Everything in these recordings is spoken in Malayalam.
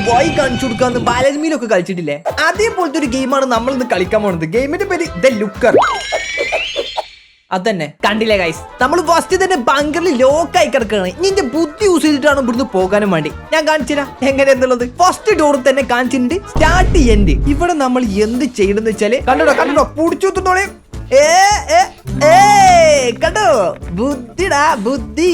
വഴി കാണിച്ചു കൊടുക്കാന്ന് ബാലൻമീലൊക്കെ കളിച്ചിട്ടില്ലേ? അതേപോലത്തെ ഒരു ഗെയിമാണ് നമ്മൾ ഇന്ന് കളിക്കാൻ പോകുന്നത്. ഗെയിമിന്റെ പേര് ദ ലുക്കർ. അതന്നെ കണ്ടില്ലേ ഗൈസ്, നമ്മൾ ഫസ്റ്റ് തന്നെ ബങ്കറിൽ ലോക്കായി കിടക്കുകയാണ്. നിന്റെ ബുദ്ധി യൂസ് ചെയ്തിട്ടാണ് ഇവിടുന്ന് പോകാനും വേണ്ടി. ഞാൻ കാണിച്ചുതരാം എങ്ങനെയാന്നുള്ളത്. ഫസ്റ്റ് ഡോർ തന്നെ കാണിച്ചിട്ടുണ്ട്, സ്റ്റാർട്ട് എൻഡ്. ഇവിടെ നമ്മൾ എന്ത് ചെയ്യണമെന്ന് വെച്ചാല് കണ്ടോ പുടിച്ചോത്തോളെ. കണ്ടോ ബുദ്ധിടാ ബുദ്ധി.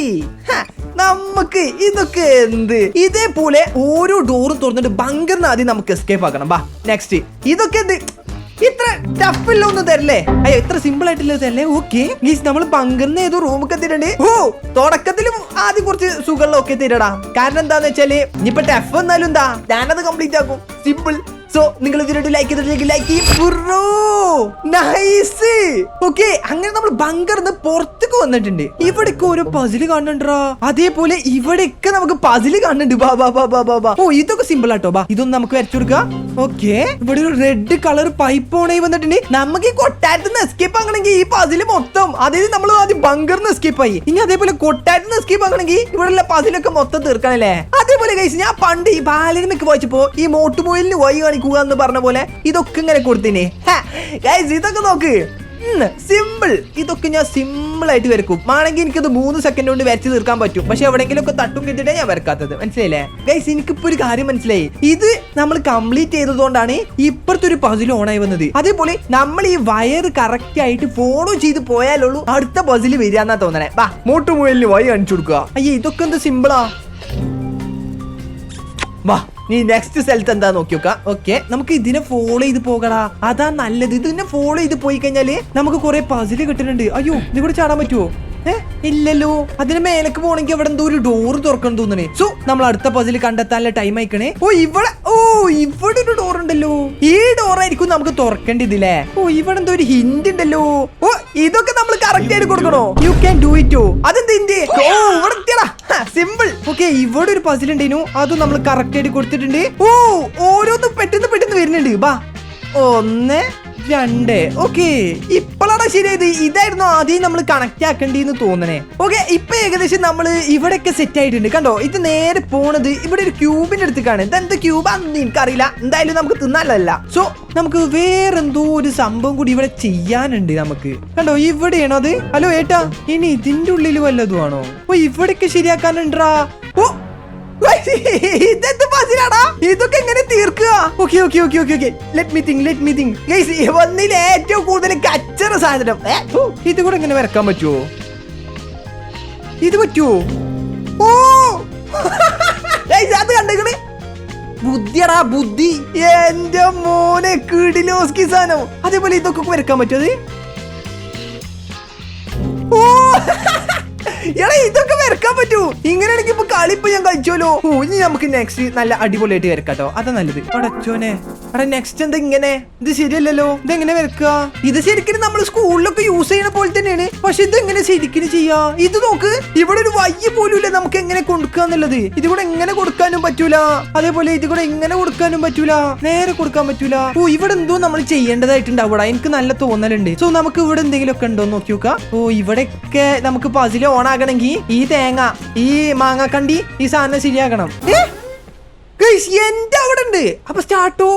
നമുക്ക് ഇതൊക്കെ എന്ത് ഇതേപോലെ ഓരോ ഡോറും തുറന്നിട്ട് ബങ്കറിന് ആദ്യം നമുക്ക് എസ്കേപ്പ് ആക്കണം. ബാ നെക്സ്റ്റ്. ഇതൊക്കെ എന്ത് ഇത്ര ടഫില്ല ഒന്നും തരല്ലേ? അയ്യോ ഇത്ര സിമ്പിൾ ആയിട്ടില്ല തരല്ലേ? ഓക്കെ നമ്മൾ ബങ്കറിന് ഏതോ റൂമൊക്കെ തരണ്ടേ. ഓ തുടക്കത്തിലും ആദ്യം കുറച്ച് സുഖങ്ങളൊക്കെ തരടാ. കാരണം എന്താന്ന് വെച്ചാല് ഇനിയിപ്പൊ ടഫ് എന്നാലും എന്താ ഞാനത് കംപ്ലീറ്റ് ആക്കും. സിമ്പിൾ. സോ നിങ്ങൾ ഇതിനോട് ലൈക്ക് ചെയ്തിട്ടില്ലെങ്കിൽ ലൈക്ക് ചെയ്യും. നൈസ്. ഓക്കെ അങ്ങനെ നമ്മൾ ബങ്കറിന്ന് പുറത്തേക്ക് വന്നിട്ടുണ്ട്. ഇവിടേക്ക് ഓരോ പസില് കാണുന്നുണ്ടാ. അതേപോലെ ഇവിടെയൊക്കെ നമുക്ക് പസില് കാണുന്നുണ്ട്. ബാ. ഓ ഇതൊക്കെ സിമ്പിൾ ആട്ടോ. ബാ ഇതൊന്നും നമുക്ക് വരച്ചു കൊടുക്കാം. ഓക്കെ ഇവിടെ ഒരു റെഡ് കളർ പൈപ്പ് ഓണായി വന്നിട്ടുണ്ട്. നമുക്ക് ഈ കൊട്ടാരത്തിന് എസ്കേപ്പ് ആകണമെങ്കിൽ ഈ പസില് മൊത്തം, അതായത് നമ്മൾ ആദ്യം ബങ്കറിന് എസ്കേപ്പ് ആയി. ഇനി അതേപോലെ കൊട്ടാരത്തിന് എസ്കേപ്പ് ആകണമെങ്കിൽ ഇവിടെയുള്ള പസിലൊക്കെ മൊത്തം തീർക്കണല്ലേ. അതേപോലെ ഗൈസ് ഞാൻ പണ്ട് ഈ ബാലരമയ്ക്ക് വായിച്ചപ്പോ ഈ മോട്ടുമോയിലിന് വഴി കാണിക്കുക എന്ന് പറഞ്ഞ പോലെ ഇതൊക്കെ ഇങ്ങനെ കൊടുത്തിനെ. ഗൈസ് ഇതൊക്കെ നോക്ക്, സിമ്പിൾ. ഇതൊക്കെ ഞാൻ സിമ്പിൾ ആയിട്ട് വരക്കും. ആണെങ്കിൽ എനിക്കത് 3 സെക്കൻഡ് കൊണ്ട് വരച്ച് തീർക്കാൻ പറ്റും. പക്ഷെ എവിടെയെങ്കിലും ഒക്കെ തട്ടും കിട്ടിയിട്ടേ ഞാൻ വരക്കാത്തത്. മനസ്സിലായില്ലേ ഗൈസ്? എനിക്കിപ്പോ ഒരു കാര്യം മനസ്സിലായി. ഇത് നമ്മൾ കംപ്ലീറ്റ് ചെയ്തതുകൊണ്ടാണ് ഇപ്പുറത്തെ ഒരു പസിൽ ഓണായി വന്നത്. അതേപോലെ നമ്മൾ ഈ വയർ കറക്റ്റ് ആയിട്ട് ഫോളോ ചെയ്ത് പോയാലുള്ളൂ അടുത്ത പസിൽ വരികയെന്നാ തോന്നണേ. ബാ മോട്ടുമോയിലിന് വഴി കാണിച്ചു കൊടുക്കുക. അയ്യേ ഇതൊക്കെ എന്ത് സിമ്പിളാ. വാ നീ നെക്സ്റ്റ് സ്ഥലത്ത് എന്താ നോക്കി നോക്കാം. ഓക്കെ നമുക്ക് ഇതിനെ ഫോളോ ചെയ്ത് പോകടാ, അതാ നല്ലത്. ഇതിനെ ഫോളോ ചെയ്ത് പോയി കഴിഞ്ഞാല് നമുക്ക് കുറെ പസില് കിട്ടുന്നുണ്ട്. അയ്യോ ഇത് കൂടെ ചാടാൻ പറ്റുമോ? ഇല്ലല്ലോ. അതിന് മേലേക്ക് പോകണമെങ്കിൽ അവിടെ എന്തോ ഒരു ഡോർ തുറക്കണം തോന്നണേ. സോ നമ്മൾ അടുത്ത പസിൽ കണ്ടെത്താനുള്ള ടൈം ആയിക്കണേ. ഇവിടെ ഒരു ഡോർ ഉണ്ടല്ലോ. ഈ ഡോർ ആയിരിക്കും നമുക്ക് തുറക്കേണ്ടതില്ലേ. ഇവിടെ എന്തോ ഒരു ഹിന്റ് ഉണ്ടല്ലോ. ഇതൊക്കെ നമ്മൾ കറക്റ്റ് ആയിട്ട് കൊടുക്കണോ? You can do it. അതെന്താ ഹിന്റ്? സിമ്പിൾ. ഓക്കെ ഇവിടെ ഒരു പസിൽ ഉണ്ടേനു, അതും നമ്മൾ കറക്റ്റ് ആയിട്ട് കൊടുത്തിട്ടുണ്ട്. ഓരോന്നും പെട്ടെന്ന് വരുന്നുണ്ട്. ബാ 1 2. ഓക്കെ ഇപ്പോഴാണ് ശരിയായത്. ഇതായിരുന്നു ആദ്യം നമ്മൾ കണക്ട് ആക്കേണ്ടിന്ന് തോന്നണേ. ഓക്കെ ഇപ്പൊ ഏകദേശം നമ്മൾ ഇവിടെയൊക്കെ സെറ്റ് ആയിട്ടുണ്ട്. കണ്ടോ ഇത് നേരെ പോണത് ഇവിടെ ഒരു ക്യൂബിന്റെ അടുത്തേക്കാണ്. ഇതെന്ത് ക്യൂബാന്ന് എനിക്കറിയില്ല. എന്തായാലും നമുക്ക് തിന്നാലല്ല. സോ നമുക്ക് വേറെന്തോ ഒരു സംഭവം കൂടി ഇവിടെ ചെയ്യാനുണ്ട്. നമുക്ക് കണ്ടോ ഇവിടെയാണോ അത്? ഹലോ ഏട്ടാ ഇനി ഇതിന്റെ ഉള്ളിൽ വല്ലതും ആണോ? ഇവിടെയൊക്കെ ശരിയാക്കാനുണ്ടാ. ഇതൊക്കെ എങ്ങനെ തീർക്കുക? വന്നില്ല ഏറ്റവും കൂടുതൽ കച്ചറ സാധനം. ഇത് കൂടെ എങ്ങനെ വരക്കാൻ പറ്റുമോ? ഇത് പറ്റുമോ? അത് കണ്ടേ ബുദ്ധിയടാ ബുദ്ധി. എന്റെ മോനെ കിടിലോസ്കി സാധനം. അതേപോലെ ഇതൊക്കെ വരക്കാൻ പറ്റുമോ? ഇതൊക്കെ വരക്കാൻ പറ്റൂ. ഇങ്ങനെയാണെങ്കിൽ ഇപ്പൊ കളിപ്പോ ഞാൻ കഴിച്ചോലോ. ഇനി നമുക്ക് നെക്സ്റ്റ് നല്ല അടിപൊളിയായിട്ട് വരക്കാട്ടോ. അതാ നല്ലത്. അടച്ചോനെ നെക്സ്റ്റ് എന്താ ഇങ്ങനെ? ഇത് ശരിയല്ലല്ലോ. ഇതെങ്ങനെ വരക്കുക? ഇത് ശരിക്കും നമ്മൾ സ്കൂളിലൊക്കെ യൂസ് ചെയ്യണ പോലെ തന്നെയാണ്. പക്ഷെ ഇതെങ്ങനെ ശരിക്കും ചെയ്യാ? ഇത് നോക്ക്, ഇവിടെ ഒരു വയ്യ പോലും ഇല്ല. നമുക്ക് എങ്ങനെ കൊടുക്കുക എന്നുള്ളത്. ഇത് കൂടെ എങ്ങനെ കൊടുക്കാനും പറ്റൂല. അതേപോലെ ഇത് കൂടെ എങ്ങനെ കൊടുക്കാനും പറ്റൂല. നേരെ കൊടുക്കാൻ പറ്റൂല. ഇവിടെ എന്തോ നമ്മൾ ചെയ്യേണ്ടതായിട്ടുണ്ടാവൂടാ. എനിക്ക് നല്ല തോന്നലുണ്ട്. സോ നമുക്ക് ഇവിടെ എന്തെങ്കിലും ഒക്കെ ഉണ്ടോ നോക്കി നോക്കാം. ഇവിടെയൊക്കെ നമുക്ക് പസിൽ ഓൺ ആകണമെങ്കിൽ ഈ തേങ്ങ, ഈ മാങ്ങ കണ്ടി, ഈ സാധനം ശരിയാക്കണം. എന്റെ അവിടെ ഉണ്ട്. അപ്പൊ സ്റ്റാർട്ടോ.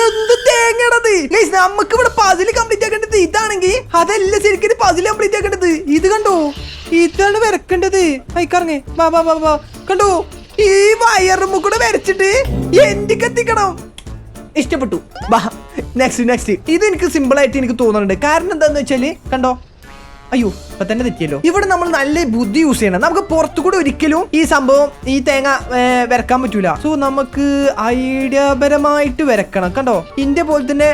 എന്ത് തേങ്ങടത്? നമുക്ക് ഇവിടെ പസിൽ കംപ്ലീറ്റ് ആക്കേണ്ടത് ഇതാണെങ്കിൽ അതല്ല ശരിക്കും പസിൽ കംപ്ലീറ്റ് ആക്കേണ്ടത്. ഇത് കണ്ടോ, ഇതാണ് വരക്കേണ്ടത്. അയക്കാറങ്ങേ വാ. കണ്ടോ ഈ വയറുമ്പോ കൂടെ വരച്ചിട്ട് എനിക്ക് എത്തിക്കണം. ഇഷ്ടപ്പെട്ടു. വാ നെക്സ്റ്റ്. ഇത് എനിക്ക് സിമ്പിൾ ആയിട്ട് എനിക്ക് തോന്നുന്നുണ്ട്. കാരണം എന്താന്ന് വെച്ചാല് കണ്ടോ, അയ്യോ ഇപ്പൊ തന്നെ തെറ്റിയല്ലോ. ഇവിടെ നമ്മൾ നല്ല ബുദ്ധി യൂസ് ചെയ്യണം. നമുക്ക് പുറത്തു കൂടെ ഒരിക്കലും ഈ സംഭവം ഈ തേങ്ങ വരക്കാൻ പറ്റൂല. സോ നമുക്ക് ഐഡിയാപരമായിട്ട് വരക്കണം. കണ്ടോ ഇന്റെ പോലെ തന്നെ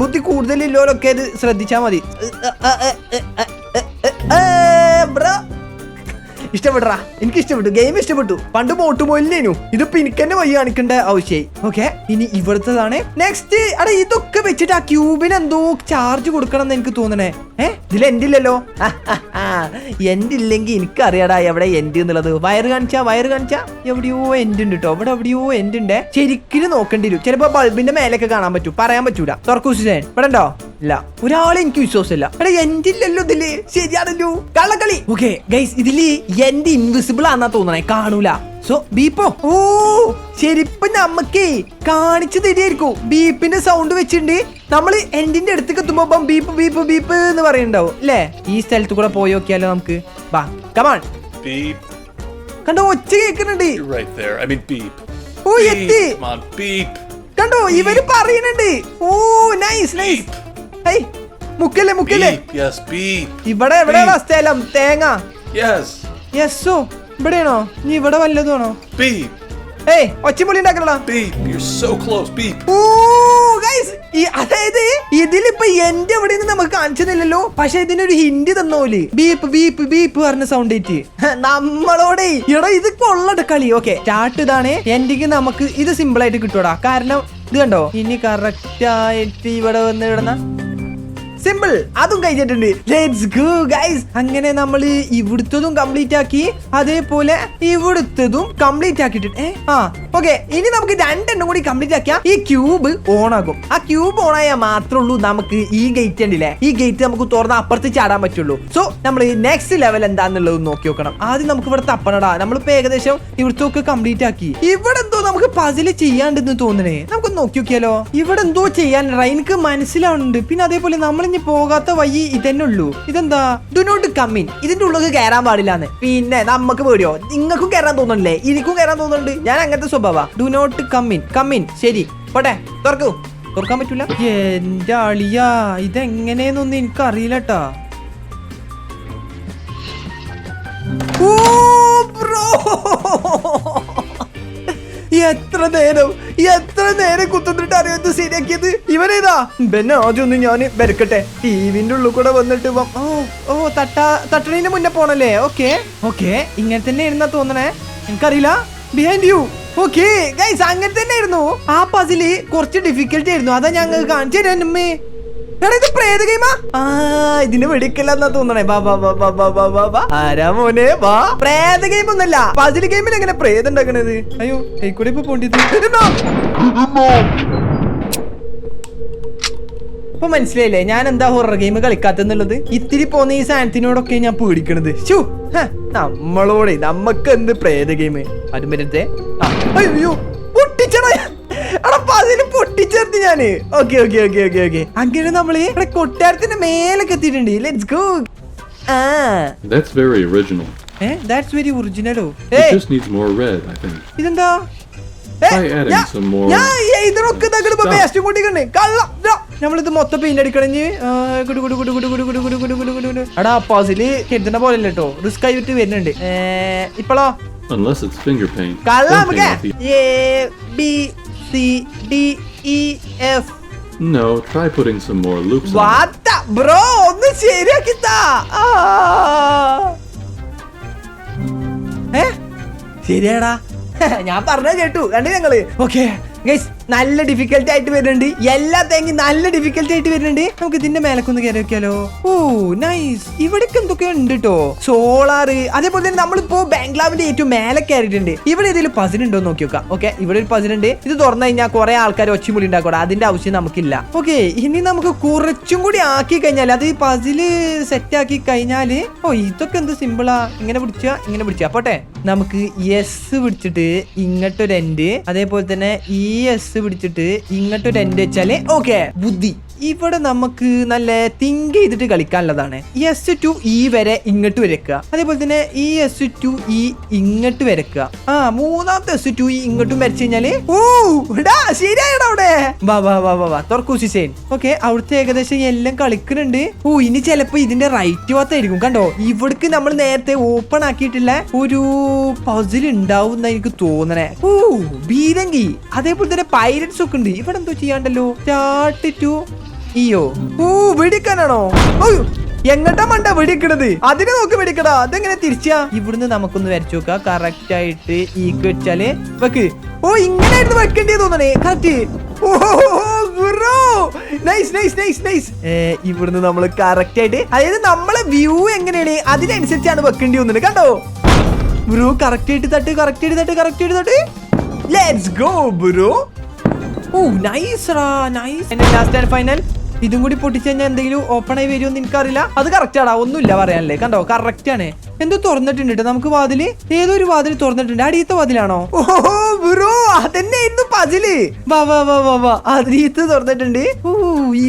ബുദ്ധി കൂടുതലില്ലോലൊക്കെ ഇത് ശ്രദ്ധിച്ചാ മതി. ഇഷ്ടപ്പെട്ടാ? എനിക്ക് ഇഷ്ടപ്പെട്ടു. ഗെയിം ഇഷ്ടപ്പെട്ടു. പണ്ട് മോട്ടുമോയില്ലേനു. ഇതിപ്പോ എനിക്ക് തന്നെ വഴി കാണിക്കേണ്ട ആവശ്യമായി. ഓക്കെ ഇനി ഇവിടുത്തതാണ് നെക്സ്റ്റ്. ഇതൊക്കെ വെച്ചിട്ട് ആ ക്യൂബിന് എന്തോ ചാർജ് കൊടുക്കണം എന്ന് എനിക്ക് തോന്നണേ. ഇതിൽ എൻഡ് ഇല്ലല്ലോ. എൻഡ് ഇല്ലെങ്കിൽ എനിക്കറിയാടാ എവിടെ എൻഡ് എന്നുള്ളത്. വയറ് കാണിച്ചാ എവിടെയോ എൻഡ് ഉണ്ട് കേട്ടോ. ഇവിടെ എവിടെയോ എൻഡ് ഉണ്ട്. ശരിക്കും നോക്കേണ്ടി വരും. ചിലപ്പോ ബൾബിന്റെ മേലൊക്കെ കാണാൻ പറ്റും. പറയാൻ പറ്റൂല. തുറക്കൂ ഇവിടെ ഉണ്ടോ? ഇല്ല ഒരാളെ എനിക്ക് വിശ്വാസമില്ല. എടാ എന്റെ ഇല്ലല്ലോ ഇതില്. ശരിയാണല്ലോ കള്ളക്കളി. ഓക്കെ ഗൈസ് ഇതില് എന്റെ ഇൻവിസിബിൾ ആണെന്നാ തോന്നണേ, കാണൂല. സോ ബീപ്പോ ഓ ശരി, ഇപ്പൊ നമ്മക്ക് കാണിച്ചു തരികയായിരിക്കും. ബീപ്പിന്റെ സൗണ്ട് വെച്ചിട്ടുണ്ട്. നമ്മള് എൻഡിന്റെ അടുത്തേക്ക് എത്തുമ്പോ ബീപ്പ് ബീപ്പ് ബീപ്പ് എന്ന് പറയുന്നുണ്ടാവും അല്ലേ? ഈ സ്ഥലത്ത് കൂടെ പോയി നോക്കിയാലോ നമുക്ക്. ബാ കമാൺ. കണ്ടോ ഒച്ച കേൾക്കുന്നുണ്ട്. ഓ എത്തി. കണ്ടോ ഇവര് പറയുന്നുണ്ട്. ഓ നൈസ് നൈസ്. മുക്കല്ലേ മുക്കല്ലേ. ഇവിടെ എവിടെയാണോ സ്ഥലം? തേങ്ങ. യെസ്സോ ഇവിടെയാണോ? നീ ഇവിടെ വല്ലതും ആണോ? ഏയ് ഒച്ചമുളി ഉണ്ടാക്കണടാ. അതായത് ഇതിലിപ്പോ എന്റെ അവിടെ നിന്ന് നമുക്ക് കാണിച്ചതില്ലല്ലോ, പക്ഷെ ഇതിനൊരു ഹിന്റ് തന്നോല്. ബീപ്പ് ബീപ്പ് ബീപ്പ് പറഞ്ഞ സൗണ്ട് ആയിട്ട് നമ്മളോടെ. എടാ ഇത് കൊള്ളട്ടെ കളി. ഓക്കെ സ്റ്റാർട്ട് ഇതാണ്. എൻഡിക്ക് നമുക്ക് ഇത് സിമ്പിൾ ആയിട്ട് കിട്ടൂടാ, കാരണം ഇത് കണ്ടോ ഇനി കറക്റ്റ് ആയിട്ട് ഇവിടെ വന്ന് ഇടുന്ന സിമ്പിൾ അതും കഴിഞ്ഞിട്ടുണ്ട്. Let's go guys. അങ്ങനെ നമ്മൾ ഇവിടുത്തതും കംപ്ലീറ്റ് ആക്കി, അതേപോലെ ഇവിടുത്തതും കംപ്ലീറ്റ് ആക്കിയിട്ടുണ്ട്. ഓക്കെ ഇനി നമുക്ക് രണ്ടെണ്ണം കൂടി കംപ്ലീറ്റ് ആക്കിയാൽ ഈ ക്യൂബ് ഓൺ ആകും. ആ ക്യൂബ് ഓൺ ആയാൽ മാത്രമേ ഉള്ളൂ നമുക്ക് ഈ ഗേറ്റ് ഉണ്ടല്ലേ, ഈ ഗേറ്റ് നമുക്ക് തുറന്ന് അപ്പുറത്ത് ചാടാൻ പറ്റുള്ളൂ. സോ നമ്മൾ നെക്സ്റ്റ് ലെവൽ എന്താന്നുള്ളത് നോക്കി നോക്കണം. ആദ്യം നമുക്ക് ഇവിടെ തപ്പണടാ. നമ്മളിപ്പോ ഏകദേശം ഇവിടുത്തെ ഒക്കെ കംപ്ലീറ്റ് ആക്കി. ഇവിടെ എന്തോ നമുക്ക് പസില് ചെയ്യാണ്ടെന്ന് തോന്നണേ. നമുക്ക് നോക്കി നോക്കിയാലോ. ഇവിടെ എന്തോ ചെയ്യാനുണ്ടാ എനിക്ക് മനസ്സിലാവുന്നുണ്ട്. പിന്നെ അതേപോലെ നമ്മൾ പോകാത്ത വഴി ഇതന്നെ ഉള്ളൂ. ഇതെന്താ ഡു നോട്ട് കം ഇൻ. ഇതിന്റെ ഉള്ളിൽ കയറാൻ പാടില്ലാന്ന്. പിന്നെ നമുക്ക് പേടിയോ? നിങ്ങൾക്കും കയറാൻ തോന്നുന്നില്ലേ? എനിക്കും കയറാൻ തോന്നുന്നുണ്ട്. ഞാൻ അങ്ങനത്തെ സ്വഭാവ. Do not come in. Come in. ശരി പോട്ടെ. തുറക്കാൻ പറ്റൂല. എന്റെ അളിയാ ഇതെങ്ങനെയെന്നൊന്നും എനിക്ക് അറിയില്ലട്ടാ. ഓ ബ്രോ എത്ര നേരം കുത്തുന്നിട്ട് അറിയാത്ത ശരിയാക്കിയത് ഇവനേതാ? പിന്നെ ആദ്യം ഒന്ന് ഞാൻ വരക്കട്ടെ. ടിവിന്റെ ഉള്ളിൽ കൂടെ വന്നിട്ട് ഓ തട്ടണീന്റെ മുന്നേ പോണല്ലേ? ഓക്കെ ഇങ്ങനെ തന്നെ ഇരുന്നാ തോന്നണേ. എനിക്കറിയില്ല. Behind you. ഓക്കെ ഗൈസ് അങ്ങനെ തന്നെ ആയിരുന്നു. ആ പസില് കുറച്ച് ഡിഫിക്കൽട്ടി ആയിരുന്നു. അതാ ഞങ്ങൾ കാണിച്ചു തരാൻ. അമ്മേ ഇത് പ്രേത ഗെയിമാ? ഇതിന് വെടിക്കല്ലെന്നാ തോന്നണേ. ആരാ മോനെ വാ. പ്രേത ഗെയിം ഒന്നല്ല. പസിൽ ഗെയിമിൽ എങ്ങനെ പ്രേതം ഉണ്ടാക്കണത്? അയ്യോ കൂടെ ഇപ്പൊ പോണ്ടിത്. ഇപ്പൊ മനസ്സിലായില്ലേ ഞാൻ എന്താ ഹൊറർ ഗെയിം കളിക്കാത്തെന്നുള്ളത്? ഇത്തിരി പോന്ന ഈ സാധനത്തിനോടൊക്കെ ഞാൻ പേടിക്കണത്. നമ്മളോടെ നമുക്ക് എന്ത് പ്രേത ഗെയിം? അതും വരത്തെ. അയ്യോ പൊട്ടിച്ചടാ. പൊട്ടിച്ചേർത്ത് ഞാന്. ഓക്കെ അങ്ങനെ നമ്മള് ഇവിടെ കൊട്ടാരത്തിന്റെ മേലൊക്കെ എത്തിയിട്ടുണ്ട്. Let's go. That's very original. That's very original. It just needs more red, I think. ഇതെന്താ? Try adding some more. ഇതിനൊക്കെ വേസ്റ്റ് കൂട്ടിക്കണ്ടേ കള്ളം. നമ്മളിത് മൊത്തം പെയിന്റ് അടിക്കണഞ്ഞ് എടാ പസില് കെട്ടുന്ന പോലെ കേട്ടോ. റിസ്ക് ആയിട്ട് വരുന്നുണ്ട് ഇപ്പളോ. Unless it's finger paint. കള്ളം. A B C D E F. No, try putting some more loops on. What bro? ഒന്ന് ശരിയാക്കിത്താ. ശരിയാടാ. ഞാൻ പറഞ്ഞ കേട്ടു. കണ്ടു ഞങ്ങള്. ഓക്കെ ഗൈസ് നല്ല ഡിഫിക്കൽട്ടി ആയിട്ട് വരുന്നുണ്ട്. എല്ലാ തേങ്ങി നല്ല ഡിഫിക്കൽട്ടി ആയിട്ട് വരുന്നുണ്ട്. നമുക്ക് ഇതിന്റെ മേലക്കൊന്ന് കയറി വെക്കാലോ. ഓ നൈസ്. ഇവിടേക്ക് എന്തൊക്കെ ഉണ്ട് കേട്ടോ. സോളാറ് അതേപോലെ തന്നെ നമ്മളിപ്പോ ബാംഗ്ലാവിന്റെ ഏറ്റവും മേലെ കയറിയിട്ടുണ്ട്. ഇവിടെ ഏതെങ്കിലും പസിൽ ഉണ്ടോ നോക്കി നോക്കാം. ഓക്കെ ഇവിടെ ഒരു പസിൽ ഉണ്ട്. ഇത് തുറന്നു കഴിഞ്ഞാൽ കുറെ ആൾക്കാർ ഒച്ചമുടി ഉണ്ടാക്കൂടാ. അതിന്റെ ആവശ്യം നമുക്കില്ല. ഓക്കെ ഇനി നമുക്ക് കുറച്ചും കൂടി ആക്കി കഴിഞ്ഞാൽ അത് പസില് സെറ്റ് ആക്കി കഴിഞ്ഞാല് ഇതൊക്കെ എന്ത് സിമ്പിളാ. ഇങ്ങനെ പിടിച്ചാ പോട്ടെ. നമുക്ക് എസ് പിടിച്ചിട്ട് ഇങ്ങോട്ടൊരു എൻഡ്, അതേപോലെ തന്നെ ഈ എസ് പിടിച്ചിട്ട് ഇങ്ങോട്ടൊരു എൻഡ് വെച്ചാല് ഓക്കെ ബുദ്ധി. ഇവിടെ നമുക്ക് നല്ല തിങ്ക് ചെയ്തിട്ട് കളിക്കാനുള്ളതാണ്. എസ് ടു ഇ വരെ ഇങ്ങോട്ട് വരക്കുക, അതേപോലെ തന്നെ ഈ എസ് ടു ഇ ഇങ്ങോട്ട് വരക്കുക. മൂന്നാമത്തെ എസ് ടു ഇ ഇങ്ങോട്ടും വരച്ചു കഴിഞ്ഞാല് ശരിയായടാ അവിടെ. വാ തുറക്കൂ സിസൈൻ. ഓക്കെ അവിടുത്തെ ഏകദേശം എല്ലാം കളിക്കുന്നുണ്ട്. ഇനി ചിലപ്പോ ഇതിന്റെ റൈറ്റ് ഭാഗത്തായിരിക്കും. കണ്ടോ ഇവിടേക്ക് നമ്മൾ നേരത്തെ ഓപ്പൺ ആക്കിയിട്ടുള്ള ഒരു പസിൽ ഉണ്ടാവും എന്നാ എനിക്ക് തോന്നണേ. ബീരങ്കി അതേപോലെ തന്നെ പൈരറ്റ്സ് ഒക്കെ ഉണ്ട്. ഇവിടെ എന്തോ ചെയ്യാണ്ടല്ലോ. Start to വെടിക്കാനാണോ? എങ്ങട്ടാ മണ്ട വെടിക്കണത്? അതിനെ നോക്കി വെടിക്കടാ. അതെങ്ങനെ തിരിച്ചാ? ഇവിടുന്ന് നമുക്കൊന്ന് വരച്ചു നോക്കാം. കറക്റ്റ് ആയിട്ട് ഈക്ക് വെച്ചാല് വെക്ക്. ഇങ്ങനെയായിരുന്നു വെക്കേണ്ടി തോന്നണേ. കറക്റ്റ്. ഇവിടുന്ന് നമ്മള് കറക്റ്റ് ആയിട്ട്, അതായത് നമ്മളെ വ്യൂ എങ്ങനെയാണ് അതിനനുസരിച്ചാണ് വെക്കേണ്ടി വന്നത്. കണ്ടോ ബ്രോ? കറക്റ്റ് ആയിട്ട് തട്ട്. Let's go bro. നൈസ് റാ നൈസ്. Last and final. ഇതും കൂടി പൊട്ടിച്ചു കഴിഞ്ഞാൽ എന്തെങ്കിലും ഓപ്പൺ ആയി വരുമെന്ന് എനിക്കറിയില്ല. അത് കറക്റ്റ് ആടാ, ഒന്നുമില്ല പറയാനല്ലേ. കണ്ടോ, കറക്റ്റ് ആണ്. എന്തോ തുറന്നിട്ടുണ്ട് കേട്ടോ നമുക്ക് വാതില്. ഏതോ ഒരു വാതിൽ തുറന്നിട്ടുണ്ട്. അടിയത്തെ വാതിലാണോ? ഓഹോ ബ്രോ, അതന്നെയായിരുന്നു പസില്. വാ വാ വാ വാ വാ, അതിനകത്ത് തുറന്നിട്ടുണ്ട്. ഓ,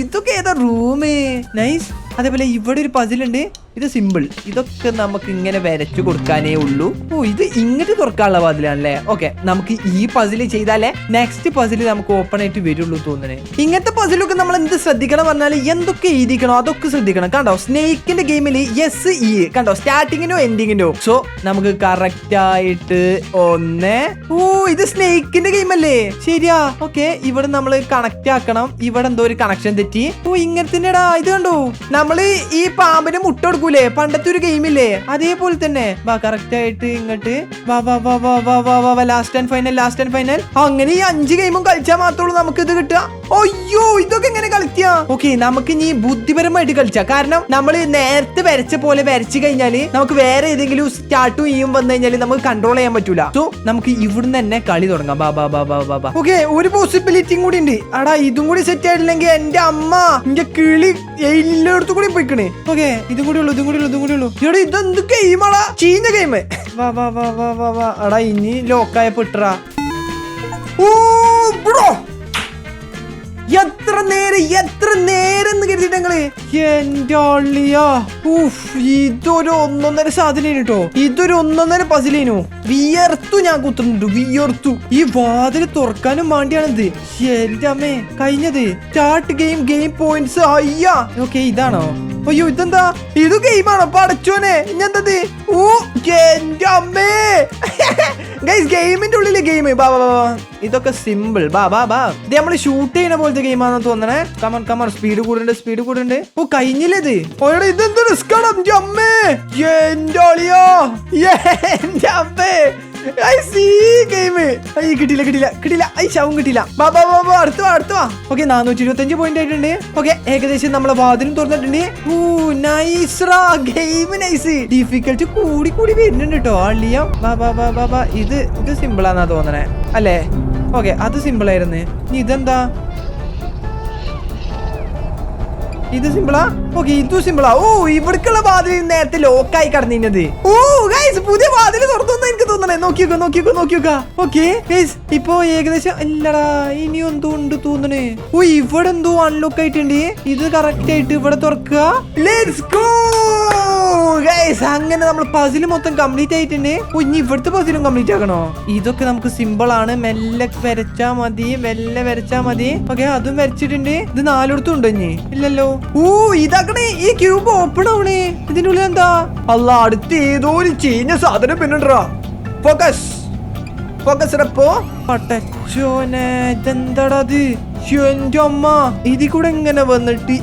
ഇതൊക്കെ ഏതാ റൂമ്? നൈസ്. അതേപോലെ ഇവിടെ ഒരു പസിലുണ്ട്. ഇത് സിമ്പിൾ. ഇതൊക്കെ നമുക്ക് ഇങ്ങനെ വരച്ചു കൊടുക്കാനേ ഉള്ളൂ. ഓ, ഇത് ഇങ്ങോട്ട് തുറക്കാനുള്ള വാതിലാണല്ലേ. ഓക്കെ, നമുക്ക് ഈ പസില് ചെയ്താലേ നെക്സ്റ്റ് പസില് നമുക്ക് ഓപ്പൺ ആയിട്ട് വരുള്ളൂ തോന്നണേ. ഇങ്ങനത്തെ പസിലൊക്കെ നമ്മൾ എന്ത് ശ്രദ്ധിക്കണം പറഞ്ഞാൽ എന്തൊക്കെ എഴുതിക്കണോ അതൊക്കെ ശ്രദ്ധിക്കണം. കണ്ടോ, സ്നേക്കിന്റെ ഗെയിമിൽ എസ് ഇ കണ്ടോ, സ്റ്റാർട്ടിങ്ങിനോ എൻഡിങ്ങിനോ. സോ നമുക്ക് കറക്റ്റ് ആയിട്ട് ഒന്ന്. ഓ, ഇത് സ്നേക്കിന്റെ ഗെയിം അല്ലേ? ശരിയാ. ഓക്കെ, ഇവിടെ നമ്മൾ കണക്ട് ആക്കണം. ഇവിടെ എന്തോ ഒരു കണക്ഷൻ തെറ്റി. ഓ, ഇങ്ങനത്തെ ഇത് കണ്ടോ, നമ്മള് ഈ പാമ്പിന് മുട്ട കൊടുക്കൂലേ പണ്ടത്തെ ഒരു ഗെയിമില്ലേ, അതേപോലെ തന്നെ. വാ, കറക്റ്റ് ആയിട്ട് ഇങ്ങോട്ട് വാ വാ വാ വാ വാ വാ വാ വാ. Last and final, last and final. അങ്ങനെ ഈ 5 ഗെയിമും കളിച്ചാൽ മാത്രമേ നമുക്ക് ഇത് കിട്ടുക. അയ്യോ, ഇതൊക്കെ എങ്ങനെ കളിക്കാ? ഓക്കെ, നമുക്ക് ഇനി ബുദ്ധിപരമായിട്ട് കളിച്ചാ. കാരണം നമ്മൾ നേരത്തെ വരച്ച പോലെ വരച്ചു കഴിഞ്ഞാല് നമുക്ക് വേറെ ഏതെങ്കിലും സ്റ്റാർട്ടും ചെയ്യും വന്നു കഴിഞ്ഞാല് നമുക്ക് കൺട്രോൾ ചെയ്യാൻ പറ്റൂല. സോ നമുക്ക് ഇവിടുന്ന് തന്നെ കളി തുടങ്ങാം. ബാ ബാ ബാ ബാ ബാ ബാ. ഓക്കെ, ഒരു പോസിബിലിറ്റിയും കൂടി ഉണ്ട്. അടാ, ഇതും കൂടി സെറ്റ് ആയിട്ടില്ലെങ്കിൽ എന്റെ അമ്മ എന്റെ കിളി എല്ലായിടത്തും കൂടി പോയിക്കണേ. ഓക്കെ, ഇതും കൂടി ഉള്ളൂ, ഇതും കൂടി ഉള്ളൂ, ഇതും കൂടി ഉള്ളൂ. ഇവിടെ ഇതെന്ത് ഗെയിമാടാ? ചീഞ്ഞ ഗെയിം. വാ വാ വാ വാ വാ വാ. അടാ, ഇനി ലോക്കായ പെട്ടറാ. ഓ ബ്രോ, എത്ര നേരം എന്ന് കരുതിട്ട് ഞങ്ങള്. എന്റെ അള്ളിയാ, ഇതൊരു 1.5 സാധനം കേട്ടോ. ഇതൊരു 1.5 പസിലേനു. വിയർത്തു ഞാൻ കുത്തുന്നുണ്ട്, വിയർത്തു. ഈ വാതിൽ തുറക്കാനും വേണ്ടിയാണിത്. എന്റെ അമ്മേ, കഴിഞ്ഞത്. Start game points. അയ്യാ, ഓക്കെ, ഇതാണോ? അയ്യോ, ഇതെന്താ? ഇത് ഗെയിമാണോ? പടച്ചോനെ, ഇഞ്ഞെന്തത്? ഓ, എന്റെ അമ്മേ. ഗൈസ്, ഗെയിമിന്റെ ഉള്ളില് ഗെയിം. ബാ ബാ ബാ. ഇതൊക്കെ സിമ്പിൾ. ബാ ബാ ബാ. ഇത് നമ്മള് ഷൂട്ട് ചെയ്യുന്ന പോലത്തെ ഗെയിമാണെന്ന് തോന്നണേ. Come on come on. സ്പീഡ് കൂടുന്നുണ്ട്. ഓ, കഴിഞ്ഞില്ലത്. ഓയുടെ ഇതെന്ത് റിസ്ക് ആണ്? എന്റെ അമ്മേ, എന്റെ അളിയോ, എന്റെ അമ്മേ. കിട്ടില്ല. ശവം കിട്ടില്ല. അടുത്ത വാ. ഓക്കെ, 425 പോയിന്റ് ആയിട്ടുണ്ട്. ഓക്കെ, ഏകദേശം നമ്മളെ വാതിലും തുറന്നിട്ടുണ്ട്. ഓ, നൈസ്റാ ഗെയിം, നൈസ്. ഡിഫിക്കൽട്ടി കൂടി വരുന്നുണ്ട് കേട്ടോ. അള്ളിയാം. ബാ. ഇത് സിമ്പിൾ ആണെന്നാ തോന്നണേ അല്ലേ? ഓക്കെ, അത് സിമ്പിൾ ആയിരുന്നു. ഇതെന്താ? ഇത് സിമ്പിളാ? ഓക്കെ, ഇതും സിമ്പിളാ. ഓ, ഇവിടേക്കുള്ള വാതിൽ നേരത്തെ ലോക്കായി കടന്നിരുന്നത്. ഓ ഗൈസ്, പുതിയ വാതിൽ തുറന്നു എനിക്ക് തോന്നണേ. നോക്കിയോക്കാ. ഓക്കെ ഗൈസ്, ഇപ്പൊ ഏകദേശം ഇല്ലടാ, ഇനി എന്തോ ഉണ്ട് തോന്നണേ. ഓ, ഇവിടെ എന്തോ അൺലോക്ക് ആയിട്ടുണ്ട്. ഇത് കറക്റ്റ് ആയിട്ട് ഇവിടെ തുറക്കുക. Let's go guys. അങ്ങനെ നമ്മൾ പസിൽ മൊത്തം കംപ്ലീറ്റ് ആയിട്ടുണ്ട്. ഓ, ഇനി ഇവിടുത്തെ പസിലും കംപ്ലീറ്റ് ആക്കണോ? ഇതൊക്കെ നമുക്ക് സിമ്പിൾ ആണ്. മെല്ലെ വരച്ചാ മതി. ഓക്കെ, അതും വരച്ചിട്ടുണ്ട്. ഇത് 4 ഉണ്ടോ ഇനി? ഇല്ലല്ലോ. ഓ, ഇതാക്കണേ. ഈ ക്യൂബ് ഓപ്പൺ ആവണേ. ഇതിന്റെ ഉള്ളിൽ എന്താ? അല്ല, അടുത്ത് ഏതോ ഒരു ചീഞ്ഞ സാധനം പിന്നിട്ടാ. ഫോക്കസ്. പട്ടച്ചോനെ, ഇതെന്താടാ അത്? എന്റെ അമ്മ, ഇതിൽ കൂടെ എങ്ങനെ വന്നിട്ട്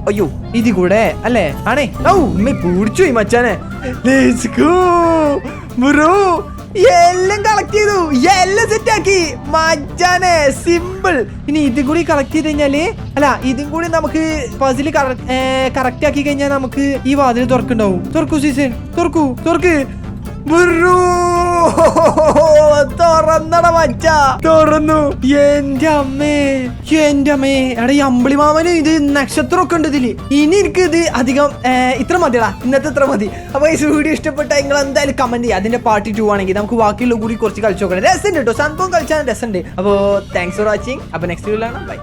അയ്യോ, ഇതിൽ കൂടെ അല്ലേ? ആണേ. ഔ, പൂടിച്ചു പോയി മച്ചാനെ. Let's go bro. എല്ലാം കളക്ട് ചെയ്തു, എല്ലാം സെറ്റ് ആക്കി മച്ചാനെ. സിമ്പിൾ. ഇനി ഇതും കൂടി കളക്ട് ചെയ്ത് കഴിഞ്ഞാല്, അല്ല, ഇതും കൂടി നമുക്ക് പസില് കറക്റ്റ് ആക്കി കഴിഞ്ഞാൽ നമുക്ക് ഈ വാതിൽ തുറക്കുണ്ടാവും. തുറക്കൂ സീസൺ, തുറക്ക്. തുറന്നട മച്ച, തുറന്നു. എന്റെ അമ്മേ. എടാ, ഈ അമ്പിളി മാമന് ഇത് നക്ഷത്രമൊക്കെ ഉണ്ട് ഇതില്. ഇനി എനിക്ക് ഇത് അധികം ഇത്ര മതിടാ, ഇന്നത്തെ ഇത്ര മതി. അപ്പൊ ഈ വീഡിയോ ഇഷ്ടപ്പെട്ട നിങ്ങൾ എന്തായാലും കമന്റ് ചെയ്യുക. അതിന്റെ പാർട്ട് 2 ആണെങ്കിൽ നമുക്ക് ബാക്കിയുള്ള കൂടി കുറച്ച് കളിച്ചു നോക്കണം. രസമുണ്ട് കേട്ടോ, സംഭവം കളിച്ചാൽ രസമുണ്ട്. അപ്പൊ താങ്ക്സ് ഫോർ വാച്ചിങ്. അപ്പൊ നെക്സ്റ്റ് വീഡിയോയിലാണ്. ബൈ.